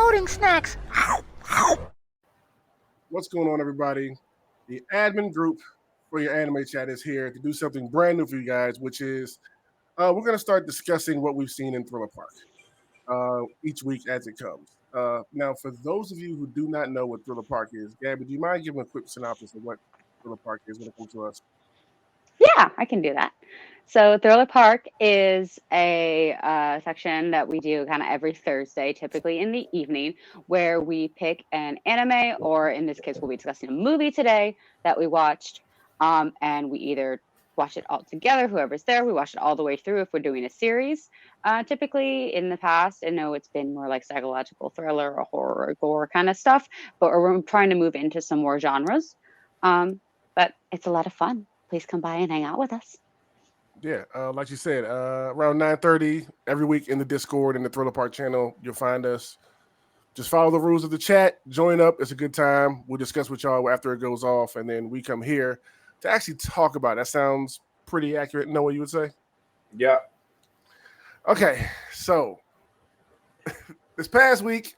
floating snacks. What's going on, everybody? The admin group for your anime chat is here to do something brand new for you guys, which is we're going to start discussing what we've seen in Thriller Park each week as it comes. Now, for those of you who do not know what Thriller Park is, Gabby, do you mind giving a quick synopsis of what Thriller Park is when it comes to us? Yeah, I can do that. So Thriller Park is a section that we do kind of every Thursday, typically in the evening, where we pick an anime, or in this case, we'll be discussing a movie today that we watched, and we either watch it all together, whoever's there, we watch it all the way through if we're doing a series. Typically, in the past, I know it's been more like psychological thriller or horror or gore kind of stuff, but we're trying to move into some more genres. But it's a lot of fun. Please come by and hang out with us. Yeah, like you said, around 9:30 every week in the Discord and the Thriller Park channel, you'll find us. Just follow the rules of the chat, join up. It's a good time. We'll discuss with y'all after it goes off, and then we come here to actually talk about it. That sounds pretty accurate. Know what you would say? Yeah. Okay, so this past week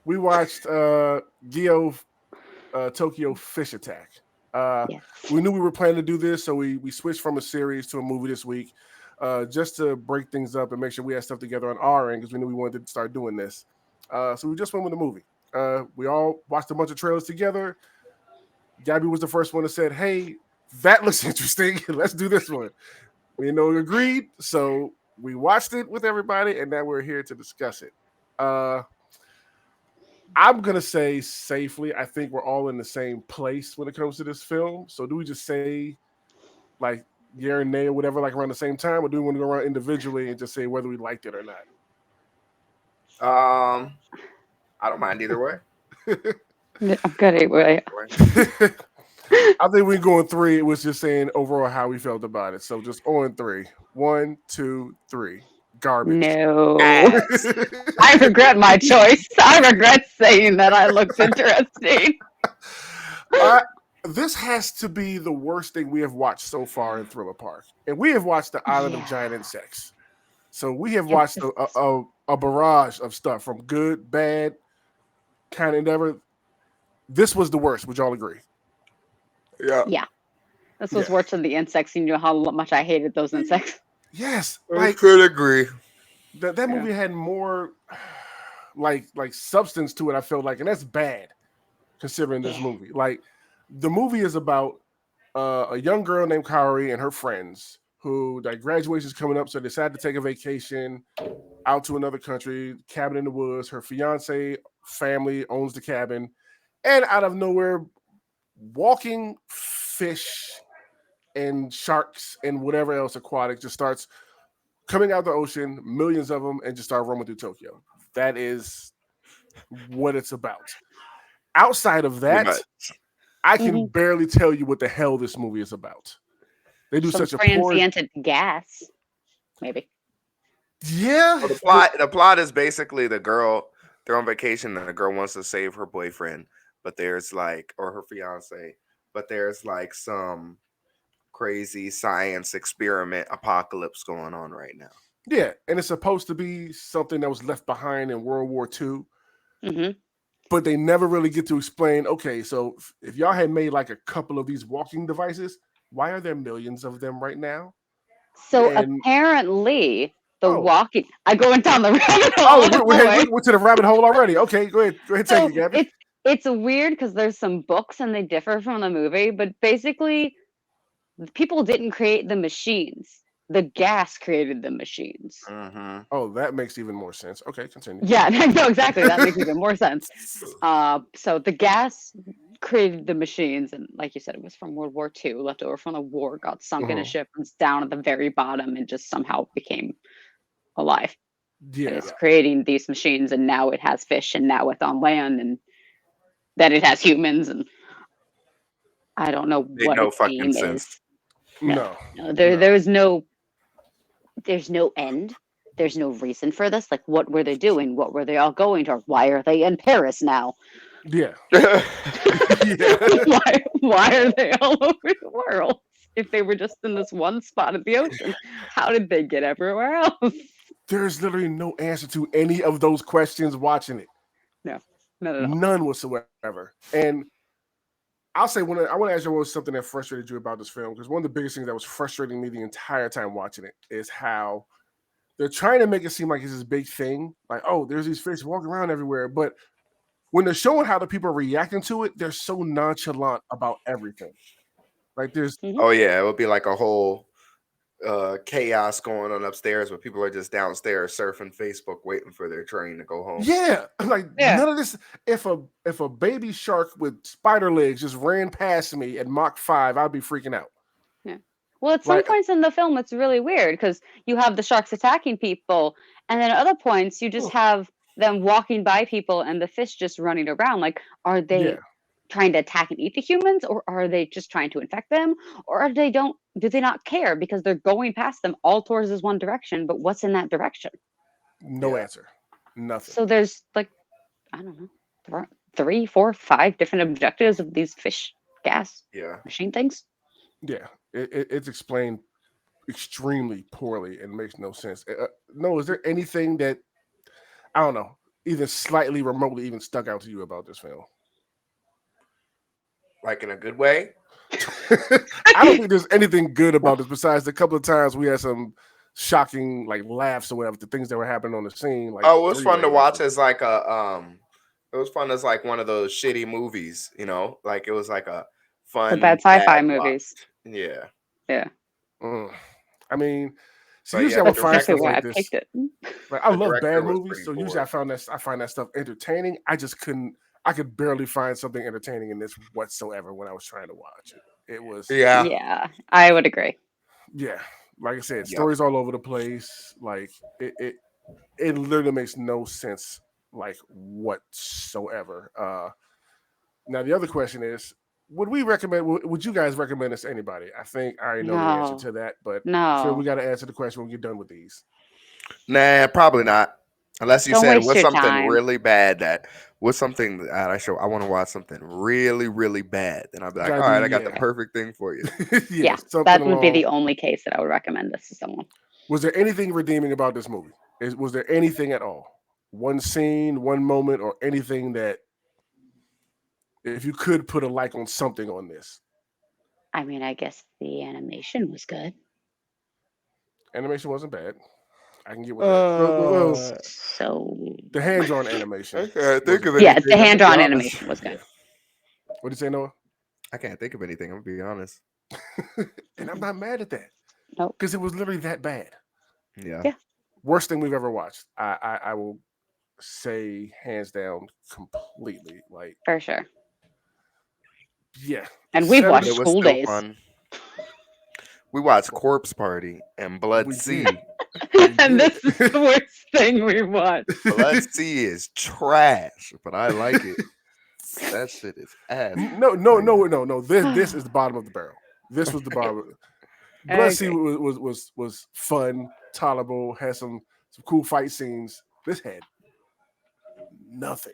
we watched Gyo Tokyo Fish Attack. Yes. We knew we were planning to do this, so we switched from a series to a movie this week, just to break things up and make sure we had stuff together on our end because we knew we wanted to start doing this. So we just went with the movie. We all watched a bunch of trailers together. Gabby was the first one that said, "Hey, that looks interesting. Let's do this one." We agreed, so we watched it with everybody, and now we're here to discuss it. I'm going to say safely, I think we're all in the same place when it comes to this film. So do we just say, like, yeah or nay or whatever, like around the same time? Or do we want to go around individually and just say whether we liked it or not? I don't mind either way. I'm good either way. I think we're going three. It was just saying overall how we felt about it. So just on three. 1, 2, 3. Garbage. No. I regret my choice. I regret saying that I looked interesting. This has to be the worst thing we have watched so far in Thriller Park. And we have watched The Island of Giant Insects. So we have watched a barrage of stuff from good, bad, kind of endeavor. This was the worst. Would y'all agree? Yeah. This was worse than the insects. You know how much I hated those insects. Yes, I could agree. That movie had more like substance to it, I felt like, and that's bad considering this movie. Like, the movie is about a young girl named Kaori and her friends who, like, graduation's coming up, so they decide to take a vacation out to another country, cabin in the woods. Her fiance family owns the cabin, and out of nowhere, walking fish and sharks and whatever else aquatic just starts coming out the ocean, millions of them, and just start roaming through Tokyo. That is what it's about. Outside of that, I can barely tell you what the hell this movie is about. They do such a transient gas, maybe. Yeah. Well, the plot is basically the girl, they're on vacation and the girl wants to save her boyfriend, but there's like, or her fiance, but there's like some crazy science experiment apocalypse going on right now. Yeah, and it's supposed to be something that was left behind in World War II. But they never really get to explain, okay, so if y'all had made like a couple of these walking devices, why are there millions of them right now? So apparently walking, I going down the rabbit hole. Oh, we're to the rabbit hole already. Okay, go ahead take it, Gabby. It's weird because there's some books and they differ from the movie, but basically people didn't create the machines. The gas created the machines. Oh, that makes even more sense. Okay, continue. Yeah, no, exactly. That makes even more sense. So the gas created the machines, and like you said, it was from World War II, left over from the war, got sunk in a ship, and it's down at the very bottom, and just somehow became alive. Yeah, and it's creating these machines, and now it has fish, and now it's on land, and then it has humans, and I don't know what its aim is. No. There's no end. There's no reason for this. Like, what were they doing? What were they all going to? Why are they in Paris now? Yeah. Why are they all over the world? If they were just in this one spot of the ocean, how did they get everywhere else? There's literally no answer to any of those questions watching it. Not at all. None whatsoever. And I'll say I want to ask you what was something that frustrated you about this film, because one of the biggest things that was frustrating me the entire time watching it is how they're trying to make it seem like it's this big thing, like, oh, there's these fish walking around everywhere, but when they're showing how the people are reacting to it, they're so nonchalant about everything. Like there's Oh yeah, it would be like a whole chaos going on upstairs where people are just downstairs surfing Facebook waiting for their train to go home. like none of this. If a baby shark with spider legs just ran past me at Mach 5, I'd be freaking out. Yeah. Well, at some points in the film, it's really weird because you have the sharks attacking people, and then at other points you just have them walking by people and the fish just running around. Like, are they trying to attack and eat the humans, or are they just trying to infect them, or are they do they not care because they're going past them all towards this one direction, but what's in that direction? No answer. Nothing. So there's like, I don't know, 3, 4, 5 different objectives of these fish gas machine things. Yeah, it's explained extremely poorly and makes no sense. No, is there anything that, I don't know, even slightly remotely even stuck out to you about this film? Like in a good way? I don't think there's anything good about this besides the couple of times we had some shocking like laughs or whatever, the things that were happening on the scene. Like, it was fun to watch as like a it was fun as like one of those shitty movies, you know, like it was like a fun the bad sci-fi movies. Yeah. I mean, so usually I would find stuff like this. Like, I love bad movies, so usually I find that stuff entertaining. I could barely find something entertaining in this whatsoever when I was trying to watch it. It was I would agree. Yeah, like I said, stories all over the place. Like it literally makes no sense, like whatsoever. Now the other question is, would you guys recommend this to anybody? I think I already know the answer to that, but so we got to answer the question when we're done with these. Nah, probably not. Unless you said what's something really bad I want to watch something really, really bad. Then I'll be like, all right, I got the perfect thing for you. That would be the only case that I would recommend this to someone. Was there anything redeeming about this movie? Was there anything at all? One scene, one moment, or anything that, if you could put a like on something on this? I mean, I guess the animation was good. Animation wasn't bad. I can get with that. So the hand-drawn animation. I can't think of anything. Yeah, the hand-drawn animation was good. What did you say, Noah? I can't think of anything. I'm gonna be honest. And I'm not mad at that. Nope. Because it was literally that bad. Yeah. Worst thing we've ever watched. I will say hands down completely. Like, for sure. Yeah. And we've watched School Days. Fun. We watched Corpse Party and Blood Sea. And this is the worst thing we watched. Blood Sea is trash, but I like it. That shit is ass. No. This is the bottom of the barrel. This was the bottom. Blood Sea was fun, tolerable, had some cool fight scenes. This had nothing.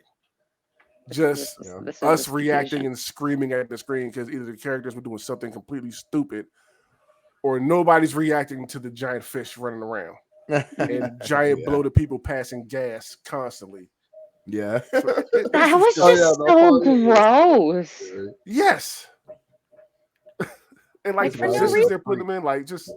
Just us reacting and screaming at the screen because either the characters were doing something completely stupid, or nobody's reacting to the giant fish running around and giant bloated people passing gas constantly. Yeah. So that was just so gross. Yes. And like the positions they're putting them in, like just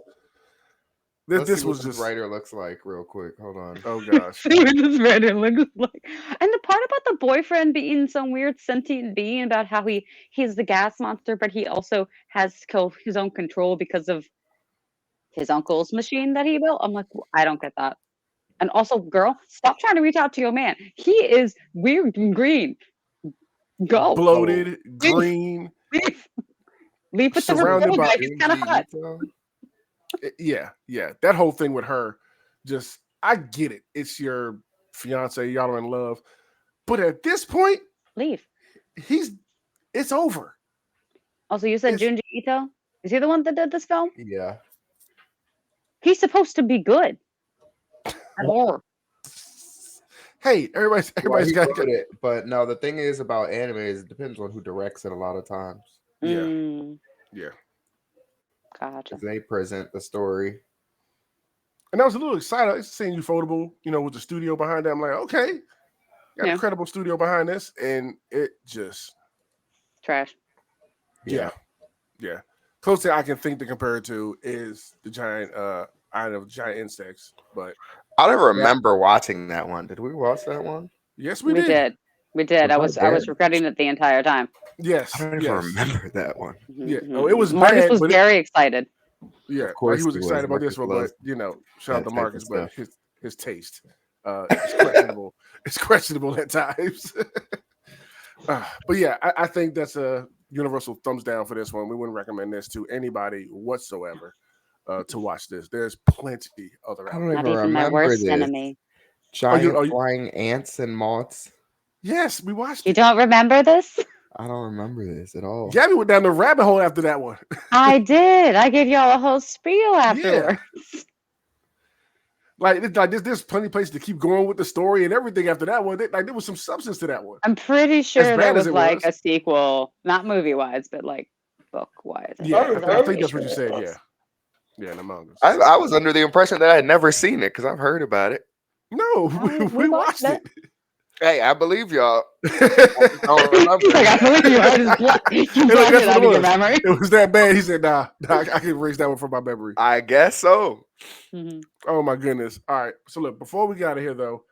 this was just writer looks like real quick. Hold on. Oh gosh. See what this writer looks like. And the part about the boyfriend being some weird sentient being, about how he's the gas monster, but he also has his own control because of his uncle's machine that he built. I'm like, I don't get that. And also, girl, stop trying to reach out to your man. He is weird and green. Go. Bloated, green. Leave with the report guy. He's kind of hot. Yeah. That whole thing with her, just, I get it. It's your fiance, y'all are in love. But at this point, leave. It's over. Also, you said Junji Ito? Is he the one that did this film? Yeah. He's supposed to be good. More. Hey, everybody's got it. But no, the thing is about anime is it depends on who directs it a lot of times. Yeah. Gotcha. They present the story. And I was a little excited seeing Ufotable, with the studio behind that. I'm like, okay. Got an incredible studio behind this, and it just Trash. yeah. Closest I can think to compare it to is the giant Island of Giant Insects. But I don't remember watching that one. Did we watch that one? yes, We did. We did. I was regretting it the entire time. Yes, I don't even remember that one. Yeah, no, it was Marcus bad, was but very excited. Yeah, of course he was excited about this one, Marcus but shout out to Marcus, but stuff. his taste is questionable. It's questionable at times. But yeah, I think that's a universal thumbs down for this one. We wouldn't recommend this to anybody whatsoever to watch this. There's plenty other. I don't Not even even my remember worst this. enemy. Giant flying ants and moths. Yes, we watched You it. don't remember this? I don't remember this at all. Gabby went down the rabbit hole after that one. I did. I gave y'all a whole spiel afterwards. Like there's plenty of places to keep going with the story and everything after that one. Like there was some substance to that one. I'm pretty sure bad there as was it like was. a sequel, not movie wise, but like book wise. Yeah, I think that's what you said. Yeah, in the manga. I was under the impression that I had never seen it because I've heard about it. No, we watched it. Hey, I believe y'all. He's like, I believe you. I just you blocked it out of your memory. It was that bad. He said, nah, I can erase that one from my memory. I guess so. Mm-hmm. Oh my goodness. All right. So look, before we get out of here though,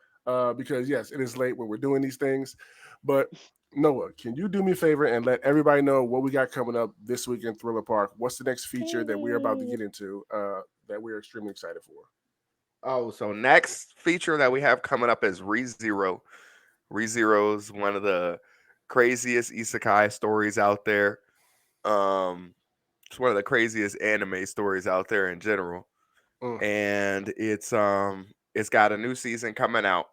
because yes, it is late when we're doing these things, but Noah, can you do me a favor and let everybody know what we got coming up this week in Thriller Park? What's the next feature that we're about to get into that we're extremely excited for? Oh, so next feature that we have coming up is ReZero. ReZero is one of the craziest isekai stories out there. It's one of the craziest anime stories out there in general. And it's got a new season coming out.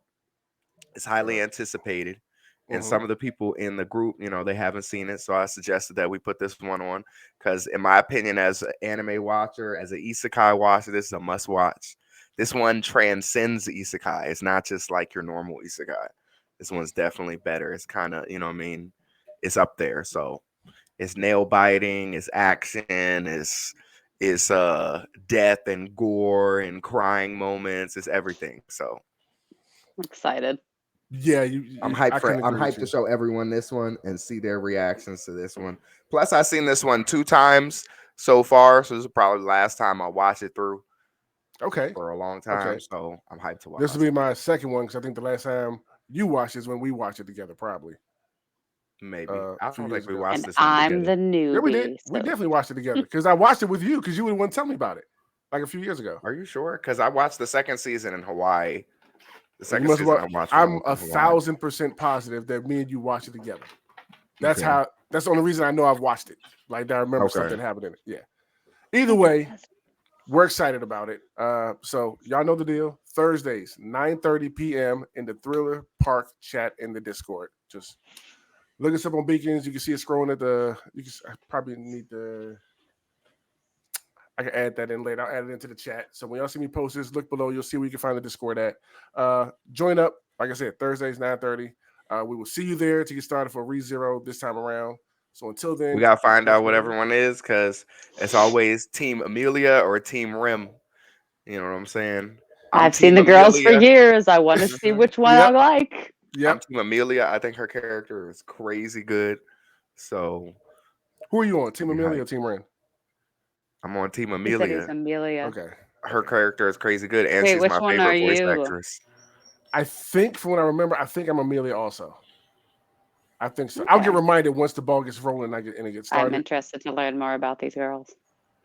It's highly anticipated. And some of the people in the group, they haven't seen it. So I suggested that we put this one on because in my opinion, as an anime watcher, as an isekai watcher, this is a must watch. This one transcends isekai. It's not just like your normal isekai. This one's definitely better. It's kind of, it's up there. So it's nail biting, it's action, it's death and gore and crying moments. It's everything. So I'm excited. Yeah, I'm hyped to show everyone this one and see their reactions to this one. Plus, I've seen this one 2 times so far, so this is probably the last time I watch it through. Okay, for a long time. So I'm hyped to watch. This will be my second one because I think the last time you watched is when we watched it together, probably. Maybe I don't think we watched this. I'm the newbie. Yeah, we did. So. We definitely watched it together because I watched it with you because you were the one to tell me about it like a few years ago. Are you sure? Because I watched the second season in Hawaii. The second season I watched. I'm 1,000% positive that me and you watched it together. That's how. That's the only reason I know I've watched it. Like I remember something happened in it. Yeah. Either way, we're excited about it. So y'all know the deal. Thursdays, 9:30 p.m. in the Thriller Park chat in the Discord. Just look us up on Beacons. You can see it scrolling at the. I probably need the. I can add that in later. I'll add it into the chat. So when y'all see me post this, look below. You'll see where you can find the Discord at. Join up. Like I said, Thursdays, 9:30. We will see you there to get started for ReZero this time around. So until then, we gotta find out what everyone is because it's always Team Amelia or Team Rim. You know what I'm saying? I've seen the girls for years. I want to see which one I like. Yeah, I'm Team Amelia. I think her character is crazy good. So, who are you on? Team Amelia or Team Rim? I'm on Team Amelia. Amelia. Okay. Her character is crazy good, and she's my favorite voice actress. I think, from what I remember, I think I'm Amelia also. I think so. Okay. I'll get reminded once the ball gets rolling and it gets started. I'm interested to learn more about these girls.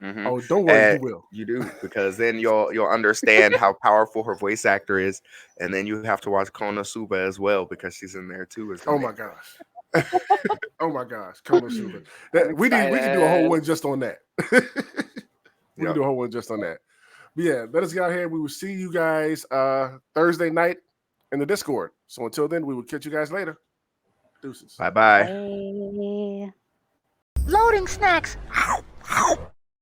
Mm-hmm. Oh, don't worry, you will. You do, because then you'll understand how powerful her voice actor is, and then you have to watch Konosuba as well because she's in there too. Oh my gosh! Oh my gosh, Konosuba. We can do a whole one just on that. We can do a whole one just on that. But yeah, let us get out here. We will see you guys Thursday night in the Discord. So until then, we will catch you guys later. Deuces. Bye-bye. Bye. Loading snacks.